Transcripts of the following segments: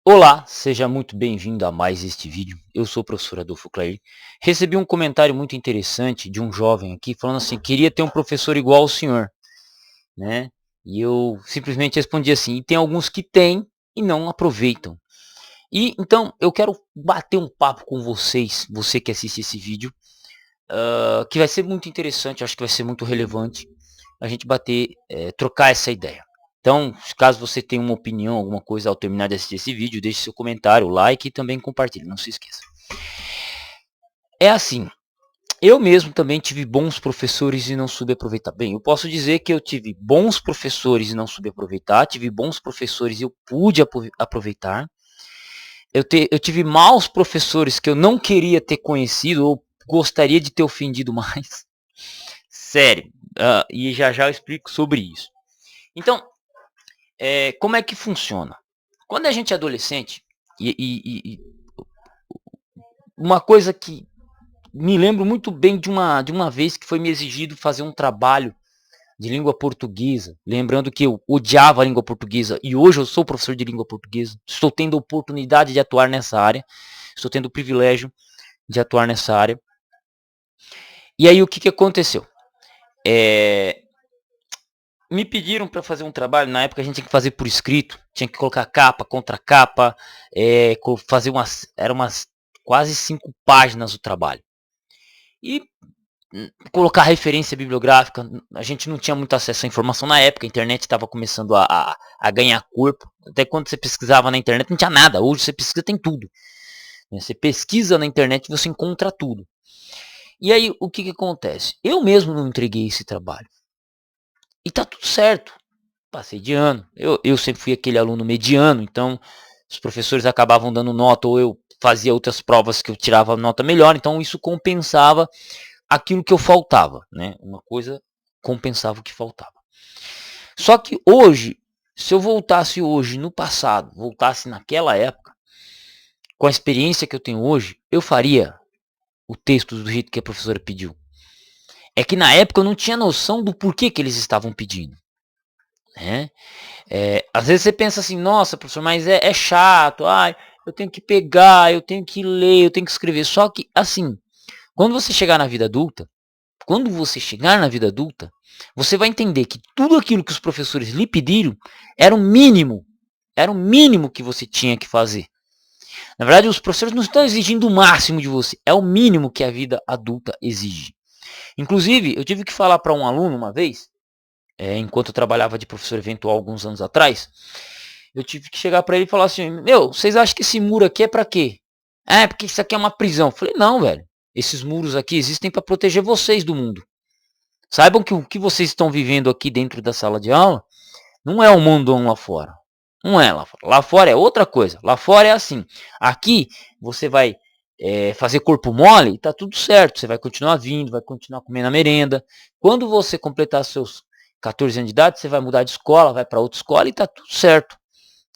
Olá, seja muito bem-vindo a mais este vídeo. Eu sou o professor Adolfo Clair. Recebi um comentário muito interessante de um jovem aqui falando assim, queria ter um professor igual ao senhor, né? E eu simplesmente respondi assim, e tem alguns que têm e não aproveitam. E então eu quero bater um papo com vocês, você que assiste esse vídeo, que vai ser muito interessante, acho que vai ser muito relevante a gente bater, trocar essa ideia. Então, caso você tenha uma opinião, alguma coisa ao terminar de assistir esse vídeo, deixe seu comentário, like e também compartilhe, não se esqueça. É assim, eu mesmo também tive bons professores e não soube aproveitar. Bem, eu posso dizer que eu tive bons professores e não soube aproveitar, tive bons professores e eu pude aproveitar. Eu tive maus professores que eu não queria ter conhecido ou gostaria de ter ofendido mais. Sério. E já já eu explico sobre isso. Então, como é que funciona? Quando a gente é adolescente, e uma coisa que me lembro muito bem de uma vez que foi me exigido fazer um trabalho de língua portuguesa, lembrando que eu odiava a língua portuguesa e hoje eu sou professor de língua portuguesa, estou tendo a oportunidade de atuar nessa área, estou tendo o privilégio de atuar nessa área. E aí o que aconteceu? É, Me pediram para fazer um trabalho, na época a gente tinha que fazer por escrito, tinha que colocar capa, contra capa, fazer umas quase 5 páginas do trabalho. E colocar referência bibliográfica, a gente não tinha muito acesso à informação na época, a internet estava começando a ganhar corpo, até quando você pesquisava na internet não tinha nada, hoje você pesquisa tem tudo. Você pesquisa na internet e você encontra tudo. E aí o que acontece? Eu mesmo não entreguei esse trabalho. E tá tudo certo. Passei de ano. Eu sempre fui aquele aluno mediano, então os professores acabavam dando nota ou eu fazia outras provas que eu tirava nota melhor, então isso compensava aquilo que eu faltava, né? Uma coisa compensava o que faltava. Só que hoje, se eu voltasse hoje no passado, voltasse naquela época, com a experiência que eu tenho hoje, eu faria o texto do jeito que a professora pediu. É que na época eu não tinha noção do porquê que eles estavam pedindo, né? Às vezes você pensa assim, nossa, professor, mas é chato, ai, eu tenho que pegar, eu tenho que ler, eu tenho que escrever. Só que, assim, quando você chegar na vida adulta, quando você chegar na vida adulta, você vai entender que tudo aquilo que os professores lhe pediram era o mínimo que você tinha que fazer. Na verdade, os professores não estão exigindo o máximo de você, é o mínimo que a vida adulta exige. Inclusive, eu tive que falar para um aluno uma vez, enquanto eu trabalhava de professor eventual alguns anos atrás, eu tive que chegar para ele e falar assim, meu, vocês acham que esse muro aqui é para quê? É, porque isso aqui é uma prisão. Eu falei, não, velho, esses muros aqui existem para proteger vocês do mundo. Saibam que o que vocês estão vivendo aqui dentro da sala de aula não é o mundão lá fora. Não é lá fora. Lá fora é outra coisa. Lá fora é assim. Aqui você vai fazer corpo mole e tá tudo certo. Você vai continuar vindo, vai continuar comendo a merenda. Quando você completar seus 14 anos de idade, você vai mudar de escola, vai para outra escola e tá tudo certo.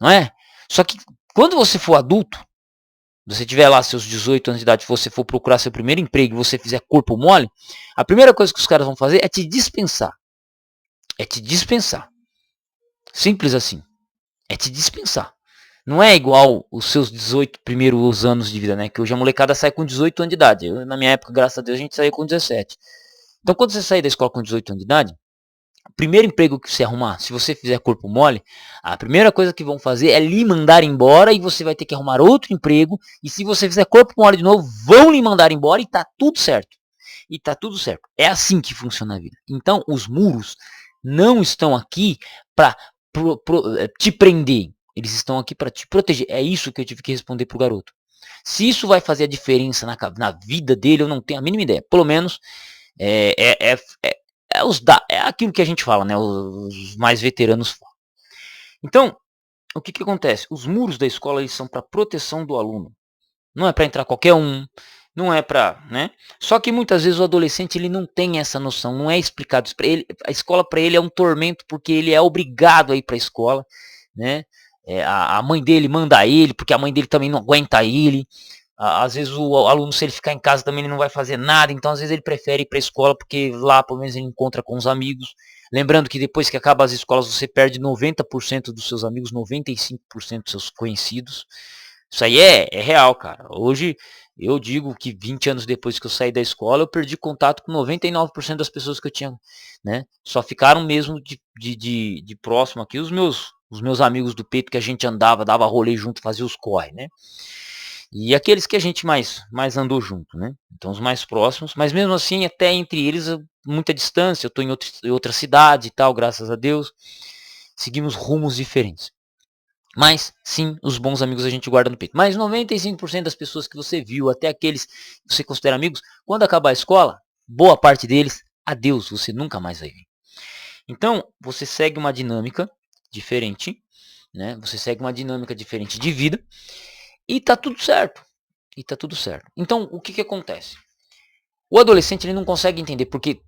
Não é? Só que quando você for adulto, você tiver lá seus 18 anos de idade, você for procurar seu primeiro emprego e você fizer corpo mole, a primeira coisa que os caras vão fazer é te dispensar. É te dispensar. Simples assim. É te dispensar. Não é igual os seus 18 primeiros anos de vida, né? Que hoje a molecada sai com 18 anos de idade. Na minha época, graças a Deus, a gente saía com 17. Então, quando você sair da escola com 18 anos de idade, o primeiro emprego que você arrumar, se você fizer corpo mole, a primeira coisa que vão fazer é lhe mandar embora e você vai ter que arrumar outro emprego. E se você fizer corpo mole de novo, vão lhe mandar embora e tá tudo certo. E tá tudo certo. É assim que funciona a vida. Então, os muros não estão aqui para te prender. Eles estão aqui para te proteger. É isso que eu tive que responder pro garoto. Se isso vai fazer a diferença na vida dele, eu não tenho a mínima ideia. Pelo menos é, é, é, é, é aquilo que a gente fala, né? Os mais veteranos falam. Então, o que acontece? Os muros da escola eles são para proteção do aluno. Não é para entrar qualquer um, não é para, né? Só que muitas vezes o adolescente ele não tem essa noção, não é explicado isso para ele. A escola para ele é um tormento porque ele é obrigado a ir para a escola, né? A mãe dele manda ele porque a mãe dele também não aguenta ele. Às vezes o aluno se ele ficar em casa também ele não vai fazer nada, então às vezes ele prefere ir para a escola porque lá pelo menos ele encontra com os amigos. Lembrando que depois que acaba as escolas, você perde 90% dos seus amigos, 95% dos seus conhecidos. Isso aí é real, cara. Hoje, eu digo que 20 anos depois que eu saí da escola, eu perdi contato com 99% das pessoas que eu tinha, né? Só ficaram mesmo de próximo aqui os meus amigos do peito, que a gente andava, dava rolê junto, fazia os corre, né? E aqueles que a gente mais andou junto, né? Então os mais próximos, mas mesmo assim, até entre eles, muita distância. Eu tô em outra cidade e tal, graças a Deus. Seguimos rumos diferentes. Mas, sim, os bons amigos a gente guarda no peito. Mas 95% das pessoas que você viu, até aqueles que você considera amigos, quando acabar a escola, boa parte deles, adeus, você nunca mais vai ver. Então, você segue uma dinâmica diferente, né? Você segue uma dinâmica diferente de vida e tá tudo certo. E tá tudo certo. Então, o que que acontece? O adolescente ele não consegue entender porque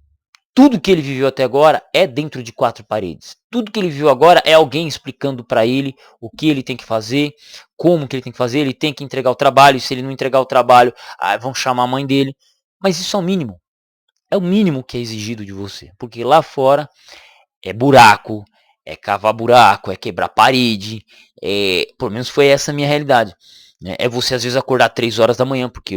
tudo que ele viveu até agora é dentro de quatro paredes. Tudo que ele viveu agora é alguém explicando para ele o que ele tem que fazer, como que ele tem que fazer, ele tem que entregar o trabalho, e se ele não entregar o trabalho, vão chamar a mãe dele. Mas isso é o mínimo. É o mínimo que é exigido de você. Porque lá fora é buraco, é cavar buraco, é quebrar parede. Pelo menos foi essa a minha realidade. Né? É você às vezes acordar 3 horas da manhã, porque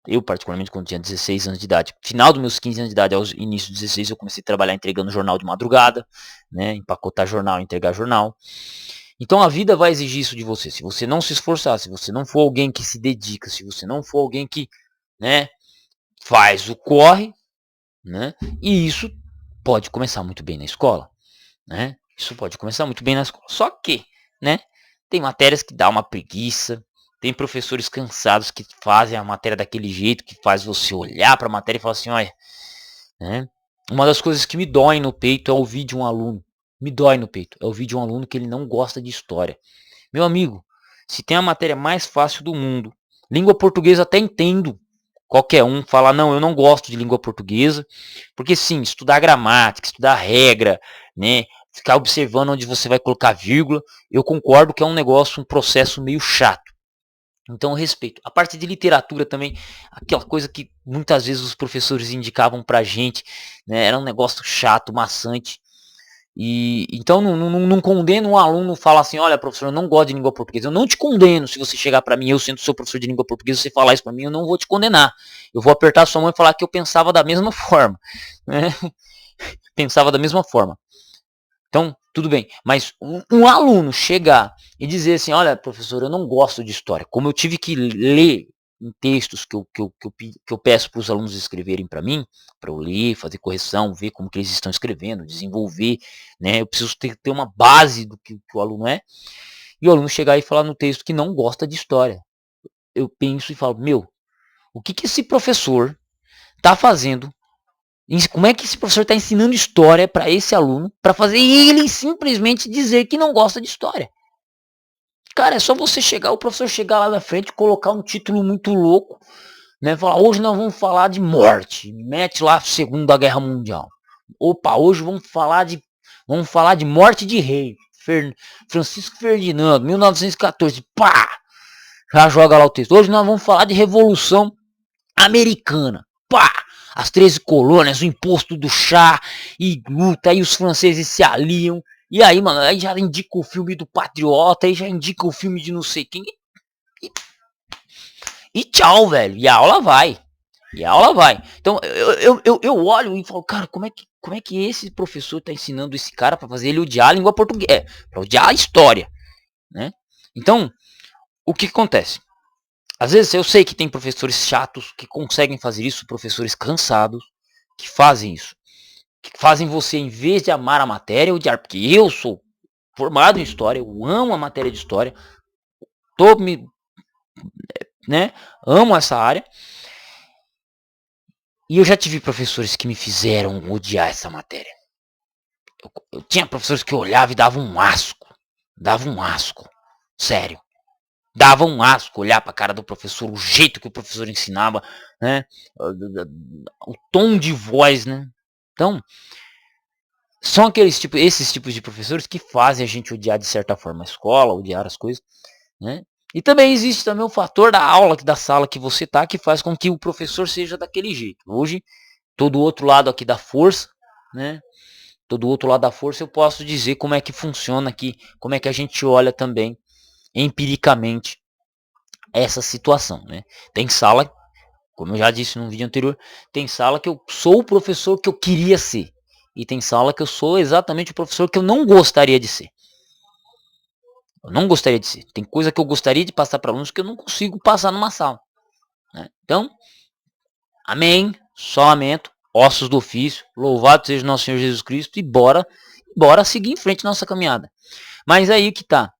eu particularmente quando tinha 16 anos de idade, final dos meus 15 anos de idade, aos início dos 16, eu comecei a trabalhar entregando jornal de madrugada, né, empacotar jornal, entregar jornal. Então a vida vai exigir isso de você. Se você não se esforçar, se você não for alguém que se dedica, se você não for alguém que, né, faz o corre, né, e isso pode começar muito bem na escola, né? Isso pode começar muito bem na escola. Só que, né, tem matérias que dá uma preguiça, tem professores cansados que fazem a matéria daquele jeito, que faz você olhar para a matéria e falar assim, olha, né? Uma das coisas que me dói no peito é ouvir de um aluno, me dói no peito, é ouvir de um aluno que ele não gosta de história. Meu amigo, se tem a matéria mais fácil do mundo, língua portuguesa até entendo, qualquer um falar, não, eu não gosto de língua portuguesa, porque sim, estudar gramática, estudar regra, né, ficar observando onde você vai colocar vírgula, eu concordo que é um negócio, um processo meio chato. Então eu respeito. A parte de literatura também, aquela coisa que muitas vezes os professores indicavam pra gente, né, era um negócio chato, maçante. E então não condeno um aluno falar assim, olha professor, eu não gosto de língua portuguesa. Eu não te condeno se você chegar para mim, eu sendo seu professor de língua portuguesa, você falar isso para mim, eu não vou te condenar. Eu vou apertar sua mão e falar que eu pensava da mesma forma, né? Pensava da mesma forma. Então, tudo bem. Mas um aluno chegar e dizer assim, olha professor, eu não gosto de história. Como eu tive que ler em textos que eu peço para os alunos escreverem para mim, para eu ler, fazer correção, ver como que eles estão escrevendo, desenvolver, né? Eu preciso ter uma base do que o aluno é. E o aluno chegar e falar no texto que não gosta de história. Eu penso e falo, meu, o que esse professor está fazendo? Como é que esse professor está ensinando história para esse aluno para fazer ele simplesmente dizer que não gosta de história? Cara, é só você chegar, o professor chegar lá na frente, colocar um título muito louco, né? Falar, hoje nós vamos falar de morte. Mete lá Segunda Guerra Mundial. Opa, hoje vamos falar de morte de rei. Francisco Ferdinando, 1914. Pá! Já joga lá o texto. Hoje nós vamos falar de Revolução Americana. Pá! As 13 colônias, o imposto do chá e luta, aí os franceses se aliam. E aí, mano, aí já indica o filme do Patriota, aí já indica o filme de não sei quem. E tchau, velho. E a aula vai. E a aula vai. Então, eu olho e falo, cara, como é que esse professor tá ensinando esse cara para fazer ele odiar a língua portuguesa? Pra odiar a história, né? Então, o que acontece? Às vezes eu sei que tem professores chatos que conseguem fazer isso, professores cansados que fazem isso. Que fazem você, em vez de amar a matéria, odiar. Porque eu sou formado em história, eu amo a matéria de história, né, amo essa área. E eu já tive professores que me fizeram odiar essa matéria. Eu tinha professores que eu olhava e dava um asco. Dava um asco. Sério. Dava um asco olhar para a cara do professor, o jeito que o professor ensinava, né? O tom de voz, né? Então, são esses tipos de professores que fazem a gente odiar de certa forma a escola, odiar as coisas, né? E também existe também o fator da aula, da sala que você tá, que faz com que o professor seja daquele jeito. Hoje, todo o outro lado aqui da força, né? tô do outro lado da força, eu posso dizer como é que funciona aqui, como é que a gente olha também empiricamente essa situação, né? Tem sala, como eu já disse no vídeo anterior, tem sala que eu sou o professor que eu queria ser. E tem sala que eu sou exatamente o professor que eu não gostaria de ser. Eu não gostaria de ser. Tem coisa que eu gostaria de passar para alunos que eu não consigo passar numa sala, né? Então, amém, só lamento, ossos do ofício, louvado seja nosso Senhor Jesus Cristo e bora seguir em frente nossa caminhada. Mas aí que tá.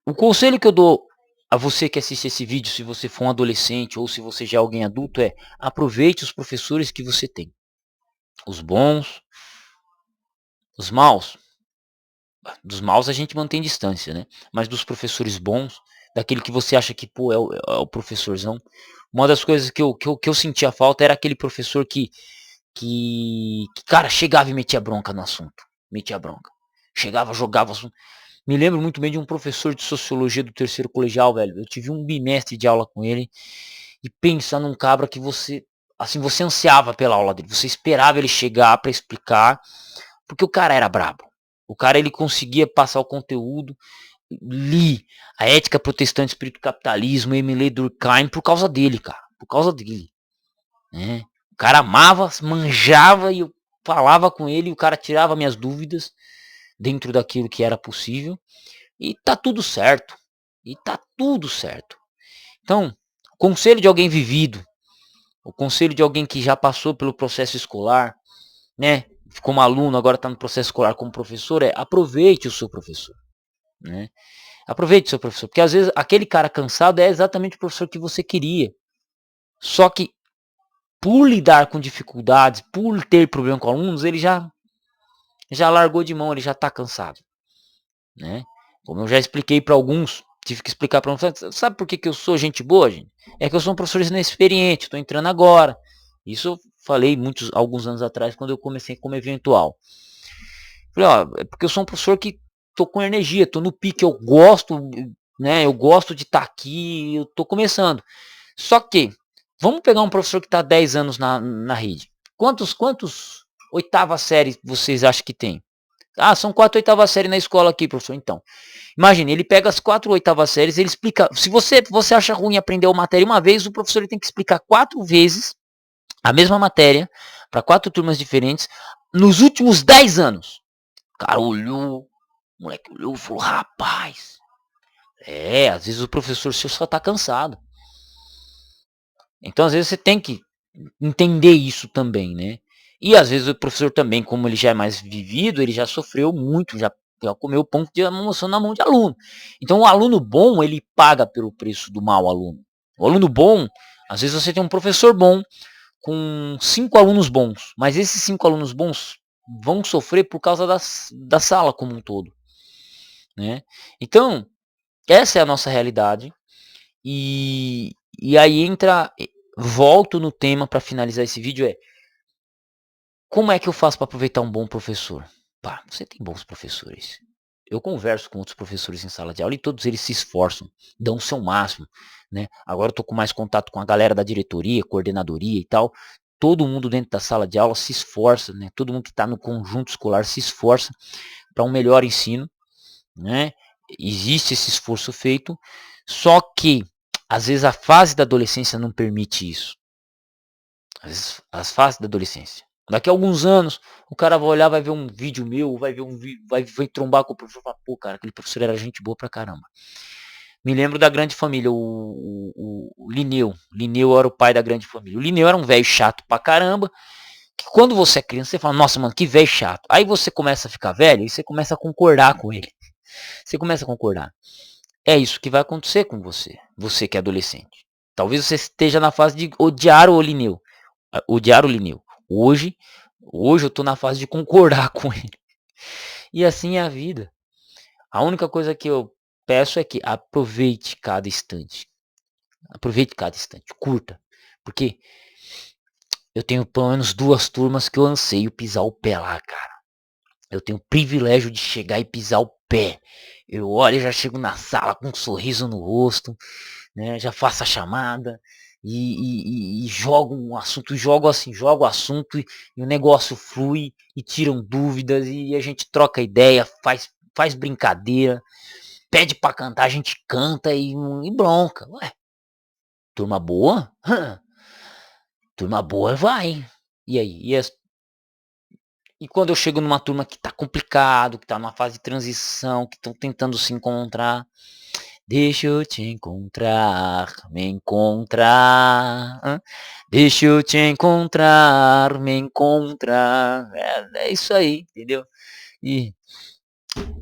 O conselho que eu dou a você que assiste esse vídeo, se você for um adolescente ou se você já é alguém adulto, é aproveite os professores que você tem. Os bons, os maus. Dos maus a gente mantém distância, né? Mas dos professores bons, daquele que você acha que, pô, é o professorzão. Uma das coisas que eu sentia falta era aquele professor cara, chegava e metia bronca no assunto. Metia bronca. Chegava, jogava assunto. Me lembro muito bem de um professor de sociologia do terceiro colegial, velho. Eu tive um bimestre de aula com ele. E pensar num cabra que você, assim, você ansiava pela aula dele. Você esperava ele chegar pra explicar. Porque o cara era brabo. O cara, ele conseguia passar o conteúdo. Li a Ética Protestante, Espírito Capitalismo, Emile Durkheim por causa dele, cara. Por causa dele. Né? O cara amava, manjava e eu falava com ele. E o cara tirava minhas dúvidas dentro daquilo que era possível. E tá tudo certo. E tá tudo certo. Então, conselho de alguém vivido. O conselho de alguém que já passou pelo processo escolar, né? Como aluno, agora está no processo escolar como professor, é aproveite o seu professor. Né? Aproveite o seu professor. Porque às vezes aquele cara cansado é exatamente o professor que você queria. Só que por lidar com dificuldades, por ter problema com alunos, ele já largou de mão, ele já está cansado. Né? Como eu já expliquei para alguns, tive que explicar para alguns, sabe por que eu sou gente boa, gente? É que eu sou um professor inexperiente, estou entrando agora. Isso eu falei alguns anos atrás, quando eu comecei como eventual. Falei, ó, é porque eu sou um professor que tô com energia, tô no pique, eu gosto, né? Eu gosto de estar aqui, eu tô começando. Só que, vamos pegar um professor que está há 10 anos na rede. Quantos oitava série vocês acham que tem? Ah, são 4 oitavas séries na escola aqui, professor. Então, imagine, ele pega as 4 oitavas séries, ele explica. Se você acha ruim aprender uma matéria uma vez, o professor ele tem que explicar 4 vezes a mesma matéria para 4 turmas diferentes nos últimos 10 anos. O cara olhou, o moleque olhou e falou, rapaz. Às vezes o professor seu só tá cansado. Então, às vezes você tem que entender isso também, né? E às vezes o professor também, como ele já é mais vivido, ele já sofreu muito, já comeu pão de emoção na mão de aluno. Então o aluno bom, ele paga pelo preço do mau aluno. O aluno bom, às vezes você tem um professor bom com 5 alunos bons, mas esses 5 alunos bons vão sofrer por causa da sala como um todo. Né? Então, essa é a nossa realidade. E aí volto no tema para finalizar esse vídeo, como é que eu faço para aproveitar um bom professor? Pá, você tem bons professores. Eu converso com outros professores em sala de aula e todos eles se esforçam, dão o seu máximo. Né? Agora eu tô com mais contato com a galera da diretoria, coordenadoria e tal. Todo mundo dentro da sala de aula se esforça, né? Todo mundo que está no conjunto escolar se esforça para um melhor ensino. Né? Existe esse esforço feito, só que às vezes a fase da adolescência não permite isso. Às vezes, as fases da adolescência. Daqui a alguns anos, o cara vai olhar, vai ver um vídeo meu, vai ver vai trombar com o professor e falar, pô, cara, aquele professor era gente boa pra caramba. Me lembro da Grande Família, o Lineu. Lineu era o pai da Grande Família. O Lineu era um velho chato pra caramba, que quando você é criança, você fala, nossa, mano, que velho chato. Aí você começa a ficar velho e você começa a concordar com ele. Você começa a concordar. É isso que vai acontecer com você, você que é adolescente. Talvez você esteja na fase de odiar o Lineu. Odiar o Lineu. Hoje eu tô na fase de concordar com ele. E assim é a vida. A única coisa que eu peço é que aproveite cada instante. Aproveite cada instante, curta. Porque eu tenho pelo menos 2 turmas que eu anseio pisar o pé lá, cara. Eu tenho o privilégio de chegar e pisar o pé. Eu olho e já chego na sala com um sorriso no rosto, né? Já faço a chamada. e jogo um assunto, jogo o assunto e o negócio flui e tiram dúvidas e a gente troca ideia, faz brincadeira, pede pra cantar, a gente canta e bronca. Ué, turma boa? Turma boa vai. E aí? E quando eu chego numa turma que tá complicado, que tá numa fase de transição, que estão tentando se encontrar, deixa eu te encontrar, me encontrar. Deixa eu te encontrar, me encontrar. É isso aí, entendeu? E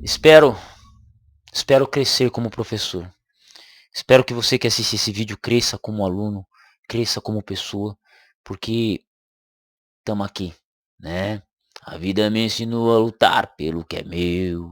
espero, espero crescer como professor. Espero que você que assiste esse vídeo cresça como aluno, cresça como pessoa, porque estamos aqui, né? A vida me ensinou a lutar pelo que é meu.